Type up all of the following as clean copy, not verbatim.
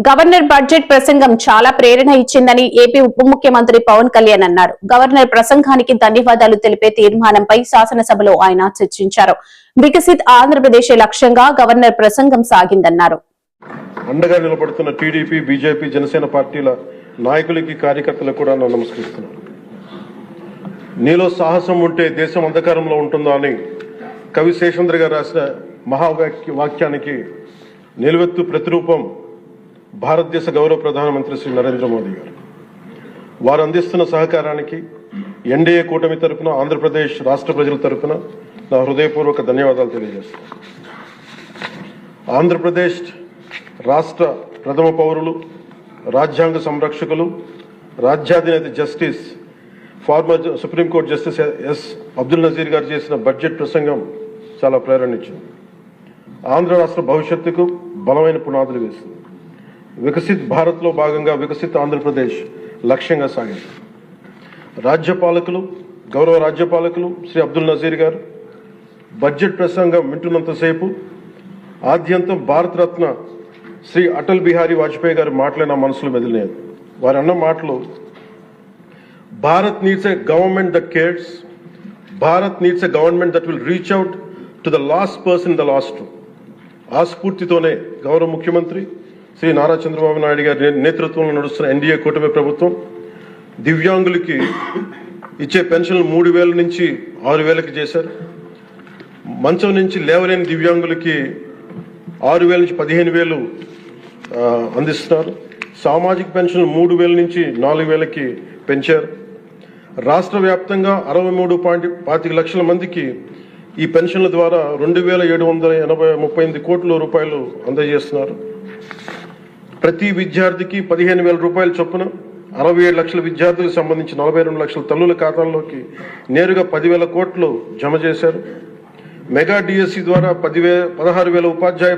Governor budget ప్రసంగం చాలా ప్రేరణ ఇచ్చిందని ఏపీ ఉప ముఖ్యమంత్రి పవన్ కళ్యాణ్ అన్నారు. గవర్నర్ ప్రసంగానికి ధన్యవాదాలు తెలిపే తీర్మానంపై శాసనసభలో ఆయన చర్చించారు. వికసిత్ ఆంధ్రప్రదేశ్ లక్ష్యంగా గవర్నర్ ప్రసంగం సాగిందన్నారు. అండగా నిలబడుతున్న టీడీపీ, బీజేపీ, జనసేన పార్టీల నాయకులకి, కార్యకర్తలకు కూడా నేను నమస్కరిస్తున్నాను. నీలో సాహసం ఉంటే దేశం అంధకారంలో ఉంటుందా అని కవి శేషేంద్ర గారు రాసిన మహావాక్యానికి నిలువెత్తు ప్రతిరూపం భారతదేశ గౌరవ ప్రధానమంత్రి శ్రీ నరేంద్ర మోదీ గారు. వారు అందిస్తున్న సహకారానికి ఎన్డీఏ కూటమి తరఫున, ఆంధ్రప్రదేశ్ రాష్ట్ర ప్రజల తరఫున నా హృదయపూర్వక ధన్యవాదాలు తెలియజేస్తున్నాను. ఆంధ్రప్రదేశ్ రాష్ట్ర ప్రథమ పౌరులు, రాజ్యాంగ సంరక్షకులు, రాజ్యాధినేత justice former supreme court justice S Abdul Nazeer గారు చేసిన బడ్జెట్ ప్రసంగం చాలా ప్రేరణ ఇచ్చింది. ఆంధ్ర రాష్ట్ర భవిష్యత్తుకు బలమైన పునాదులు వేసింది. వికసిత్ భారత్లో భాగంగా వికసిత్ ఆంధ్రప్రదేశ్ లక్ష్యంగా సాగింది. గౌరవ రాజ్యపాలకులు శ్రీ అబ్దుల్ నజీర్ గారు బడ్జెట్ ప్రసంగం వింటున్నంతసేపు ఆద్యంతం భారతరత్న శ్రీ అటల్ బిహారీ వాజ్పేయి గారు మాటలే నా మనసులో మెదిలినాయి. వారు అన్న మాటలు, Bharat needs a government that cares, Bharat needs a government that will reach out to the last person the last. ఆ స్ఫూర్తితోనే గౌరవ ముఖ్యమంత్రి శ్రీ నారా చంద్రబాబు నాయుడు గారి నేతృత్వంలో నడుస్తున్న ఎన్డీఏ కూటమి ప్రభుత్వం దివ్యాంగులకి ఇచ్చే పెన్షన్లు 3,000 నుంచి 6,000కి చేశారు. మంచం నుంచి లేవలేని దివ్యాంగులకి 6,000 నుంచి 15,000 అందిస్తున్నారు. సామాజిక పెన్షన్లు 3,000 నుంచి 4,000కి పెంచారు. రాష్ట్ర వ్యాప్తంగా 63.25 లక్షల మందికి ఈ పెన్షన్ల ద్వారా 2,738 కోట్ల రూపాయలు అందజేస్తున్నారు. ప్రతి విద్యార్థికి 15,000 రూపాయల చొప్పున 67 లక్షల విద్యార్థులకు సంబంధించి 42 లక్షల తల్లుల ఖాతాల్లోకి నేరుగా 10,000 కోట్లు జమ చేశారు. మెగా డిఎస్సి ద్వారా 16,000 ఉపాధ్యాయ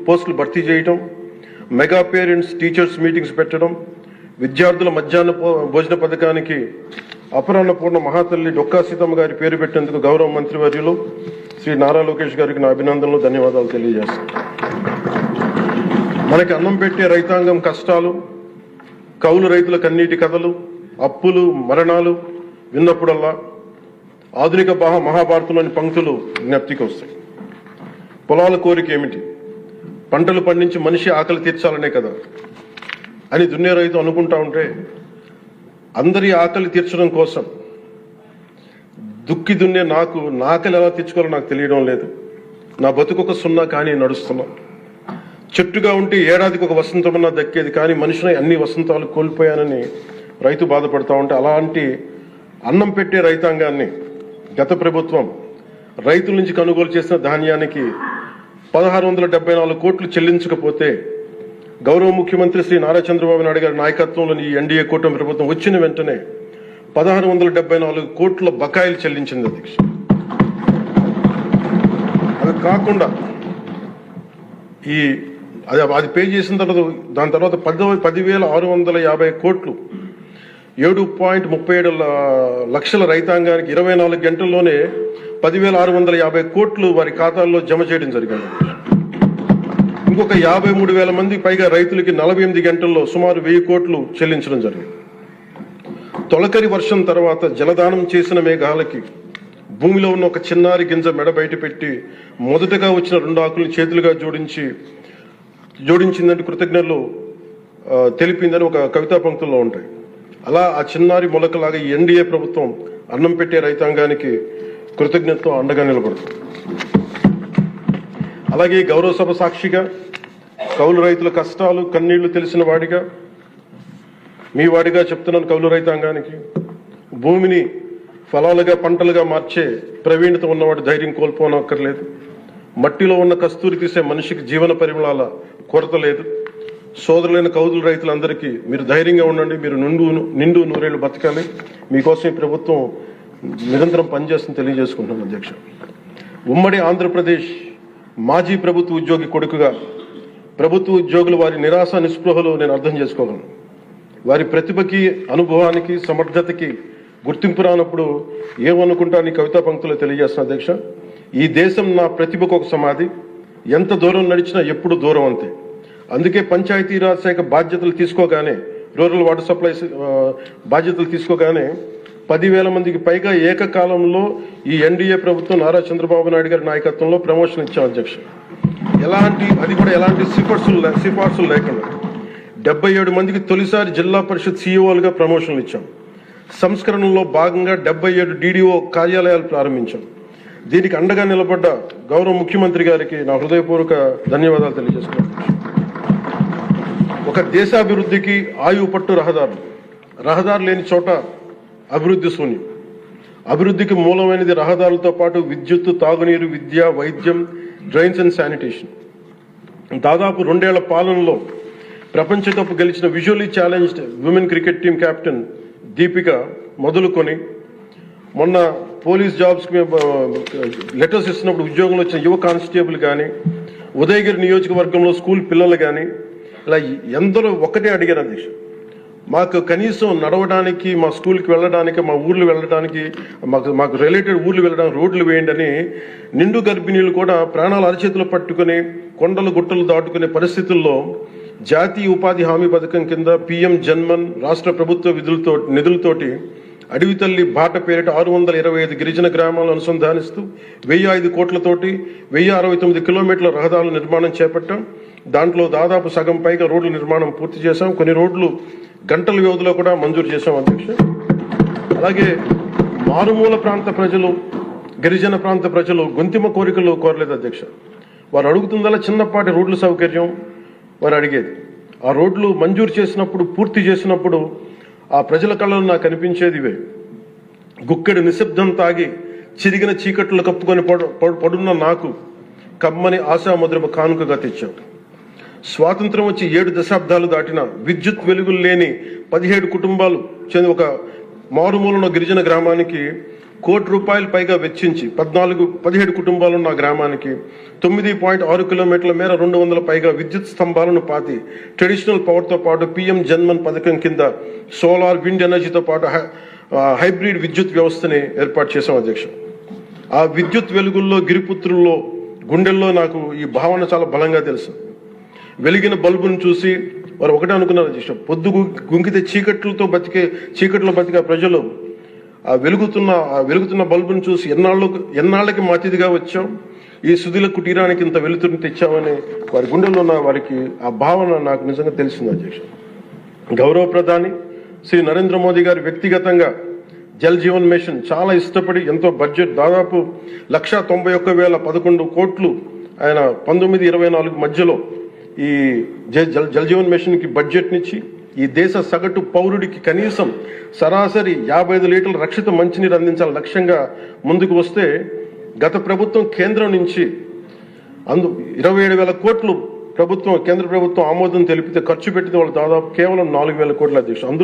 పోస్టులు భర్తీ చేయడం, మెగా పేరెంట్స్ టీచర్స్ మీటింగ్స్ పెట్టడం, విద్యార్థుల మధ్యాహ్న భోజన పథకానికి అపరాన్నపూర్ణ మహాతల్లి డొక్కా సీతమ్మ గారి పేరు పెట్టేందుకు గౌరవ మంత్రివర్యులు శ్రీ నారా లోకేష్ గారికి నా అభినందనలు, ధన్యవాదాలు తెలియజేస్తాను. మనకి అన్నం పెట్టే రైతాంగం కష్టాలు, కౌలు రైతుల కన్నీటి కథలు, అప్పులు, మరణాలు విన్నప్పుడల్లా ఆధునిక మహాభారతంలోని పంక్తులు జ్ఞప్తికి వస్తాయి. పొలాల కోరిక ఏమిటి? పంటలు పండించి మనిషి ఆకలి తీర్చాలనే కదా అని దున్నే రైతు అనుకుంటా ఉంటే, అందరి ఆకలి తీర్చడం కోసం దుక్కి దున్నే నా ఆకలి ఎలా తీర్చుకోవాలో నాకు తెలియడం లేదు. నా బతుకొక సున్నా కానీ నడుస్తున్నా. చెట్టుగా ఉంటే ఏడాదికి ఒక వసంతమన్నా దక్కేది, కానీ మనిషిని అన్ని వసంతాలు కోల్పోయానని రైతు బాధపడతా ఉంటే, అలాంటి అన్నం పెట్టే రైతాంగాన్ని గత ప్రభుత్వం రైతుల నుంచి కొనుగోలు చేసిన ధాన్యానికి 1,674 కోట్లు చెల్లించకపోతే గౌరవ ముఖ్యమంత్రి శ్రీ నారా చంద్రబాబు నాయుడు గారి నాయకత్వంలోని ఈ ఎన్డీఏ కూటమి ప్రభుత్వం వచ్చిన వెంటనే 1,674 కోట్ల బకాయిలు చెల్లించింది అధ్యక్ష. అది కాకుండా అది పే చేసిన తర్వాత దాని తర్వాత 10,650 కోట్లు 7.37 లక్షల రైతాంగానికి 24 గంటల్లోనే 10,650 కోట్లు వారి ఖాతాల్లో జమ చేయడం జరిగింది. ఇంకొక 53,000 మంది పైగా రైతులకి 48 గంటల్లో సుమారు 1,000 కోట్లు చెల్లించడం జరిగింది. తొలకరి వర్షం తర్వాత జలదానం చేసిన మేఘాలకి భూమిలో ఉన్న ఒక చిన్నారి గింజ మెడ బయట పెట్టి మొదటగా వచ్చిన 2 ఆకులను చేతులుగా జోడించిందంటే కృతజ్ఞతలు తెలిపిందని ఒక కవితా పంక్తుల్లో ఉంటాయి. అలా ఆ చిన్నారి మొలకలాగా ఈ ఎన్డీఏ ప్రభుత్వం అన్నం పెట్టే రైతాంగానికి కృతజ్ఞతతో అండగా నిలబడుతుంది. అలాగే గౌరవ సభ సాక్షిగా కౌలు రైతుల కష్టాలు, కన్నీళ్లు తెలిసిన వాడిగా, మీ వాడిగా చెప్తున్నాను. కౌలు రైతాంగానికి భూమిని ఫలాలుగా, పంటలుగా మార్చే ప్రవీణత ఉన్నవాడి ధైర్యం కోల్పోనక్కర్లేదు. మట్టిలో ఉన్న కస్తూరి తీసే మనిషికి జీవన పరిమళాల కొరత లేదు. సోదరులైన కౌలు రైతులందరికీ మీరు ధైర్యంగా ఉండండి. మీరు నిండు నూరేళ్లు బతకాలి. మీకోసం ఈ ప్రభుత్వం నిరంతరం పనిచేస్తుందని తెలియజేసుకుంటున్నాను అధ్యక్ష. ఉమ్మడి ఆంధ్రప్రదేశ్ మాజీ ప్రభుత్వ ఉద్యోగి కొడుకుగా ప్రభుత్వ ఉద్యోగులు వారి నిరాశ నిస్పృహలు నేను అర్థం చేసుకోగలను. వారి ప్రతిభకి, అనుభవానికి, సమర్థతకి గుర్తింపు రానప్పుడు ఏమనుకుంటాను ఈ కవితా పంక్తులు తెలియజేస్తున్నా అధ్యక్ష. ఈ దేశం నా ప్రతిభకు ఒక సమాధి, ఎంత దూరం నడిచినా ఎప్పుడు దూరం అంతే. అందుకే పంచాయతీరాజ్ శాఖ బాధ్యతలు తీసుకోగానే, రూరల్ వాటర్ సప్లై బాధ్యతలు తీసుకోగానే 10,000 మందికి పైగా ఏకకాలంలో ఈ ఎన్డీఏ ప్రభుత్వం నారా చంద్రబాబు నాయుడు గారి నాయకత్వంలో ప్రమోషన్ ఇచ్చాం అధ్యక్ష. అది కూడా ఎలాంటి సిఫార్సులు లేకుండా 77 మందికి తొలిసారి జిల్లా పరిషత్ సీఈఓలుగా ప్రమోషన్లు ఇచ్చాం. సంస్కరణలో భాగంగా 77 డీడీఓ కార్యాలయాలు ప్రారంభించాం. దీనికి అండగా నిలబడ్డ గౌరవ ముఖ్యమంత్రి గారికి నా హృదయపూర్వక ధన్యవాదాలు తెలియజేస్తున్నాను. ఒక దేశాభివృద్ధికి ఆయువు పట్టు రహదారు లేని చోట అభివృద్ధి శూన్యం. అభివృద్ధికి మూలమైనది రహదారులతో పాటు విద్యుత్తు, తాగునీరు, విద్య, వైద్యం, డ్రైన్స్ అండ్ శానిటేషన్. దాదాపు 2 ఏళ్ల పాలనలో ప్రపంచ కప్ గెలిచిన visually challenged women cricket team captain Deepika మొదలుకొని మొన్న పోలీస్ జాబ్స్కి లెటర్స్ ఇస్తున్నప్పుడు ఉద్యోగంలో వచ్చిన యువ కానిస్టేబుల్ కానీ, ఉదయగిరి నియోజకవర్గంలో స్కూల్ పిల్లలు కానీ, ఇలా ఎందరో ఒకటే అడిగారు అధ్యక్ష, మాకు కనీసం నడవడానికి, మా స్కూల్కి వెళ్ళడానికి, మా ఊర్లు వెళ్ళడానికి, మాకు రిలేటెడ్ ఊర్లు వెళ్ళడానికి రోడ్లు వేయండి అని నిండు గర్భిణీలు కూడా ప్రాణాలు అరచేతులు పట్టుకుని కొండలు గుట్టలు దాటుకునే పరిస్థితుల్లో జాతీయ ఉపాధి హామీ పథకం కింద PM జన్మన్ రాష్ట్ర ప్రభుత్వ నిధులతోటి అడవి తల్లి బాట పేరిట 625 గిరిజన గ్రామాలను అనుసంధానిస్తూ 1,005 కోట్లతోటి 1,069 కిలోమీటర్ల రహదారుల నిర్మాణం చేపట్టాం. దాంట్లో దాదాపు సగం పైగా రోడ్ల నిర్మాణం పూర్తి చేశాం. కొన్ని రోడ్లు గంటల వ్యవధిలో కూడా మంజూరు చేశాం అధ్యక్ష. అలాగే మారుమూల ప్రాంత ప్రజలు, గిరిజన ప్రాంత ప్రజలు గొంతిమ కోరికలు కోరలేదు అధ్యక్ష. వారు అడుగుతుందల్లా చిన్నపాటి రోడ్ల సౌకర్యం వారు అడిగేది. ఆ రోడ్లు మంజూరు చేసినప్పుడు, పూర్తి చేసినప్పుడు ఆ ప్రజల కళ్ళలో నాకు అనిపించేది ఇవే. గుక్కెడు నిశ్శబ్దం తాగి చిరిగిన చీకట్లు కప్పుకొని పడున్న నాకు కమ్మని ఆశాముద్రమ కానుకగా తెచ్చాం. స్వాతంత్రం వచ్చి 7 దశాబ్దాలు దాటిన విద్యుత్ వెలుగులు లేని 17 కుటుంబాలు చెంది ఒక మారుమూలన గిరిజన గ్రామానికి ₹1 కోటి పైగా వెచ్చించి 17 కుటుంబాలున్న గ్రామానికి 9.6 కిలోమీటర్ల మేర 200 పైగా విద్యుత్ స్తంభాలను పాతి ట్రెడిషనల్ పవర్తో పాటు PM జన్మన్ పథకం కింద సోలార్, విండ్ ఎనర్జీతో పాటు హైబ్రిడ్ విద్యుత్ వ్యవస్థని ఏర్పాటు చేశాం అధ్యక్ష. ఆ విద్యుత్ వెలుగుల్లో, గిరిపుత్రుల్లో, గుండెల్లో నాకు ఈ భావన చాలా బలంగా తెలుసు. వెలిగిన బల్బును చూసి వారు ఒకటే అనుకున్నారు అధ్యక్ష, పొద్దు గుంకితే చీకట్లో బతికే ప్రజలు ఆ వెలుగుతున్న బల్బును చూసి ఎన్నాళ్ళకి మా అతిథిగా వచ్చాం, ఈ సుధీల కుటీరానికి ఇంత వెలుతురుని తెచ్చామని వారి గుండెల్లో ఉన్న వారికి ఆ భావన నాకు నిజంగా తెలిసింది అధ్యక్ష. గౌరవ ప్రధాని శ్రీ నరేంద్ర మోదీ గారు వ్యక్తిగతంగా జల్ జీవన్ మిషన్ చాలా ఇష్టపడి ఎంతో బడ్జెట్ దాదాపు 191,011 కోట్లు ఆయన 1924 మధ్యలో ఈ జల్ జీవన్ మిషన్ కి బడ్జెట్ నిచ్చి ఈ దేశ సగటు పౌరుడికి కనీసం సరాసరి 55 లీటర్ల రక్షిత మంచినీరు అందించాల లక్ష్యంగా ముందుకు వస్తే గత ప్రభుత్వం కేంద్రం నుంచి 27,000 కోట్లు కేంద్ర ప్రభుత్వం ఆమోదం తెలిపితే ఖర్చు పెట్టిన వాళ్ళు దాదాపు కేవలం 4,000 కోట్ల అధ్యక్షుడు. అందులో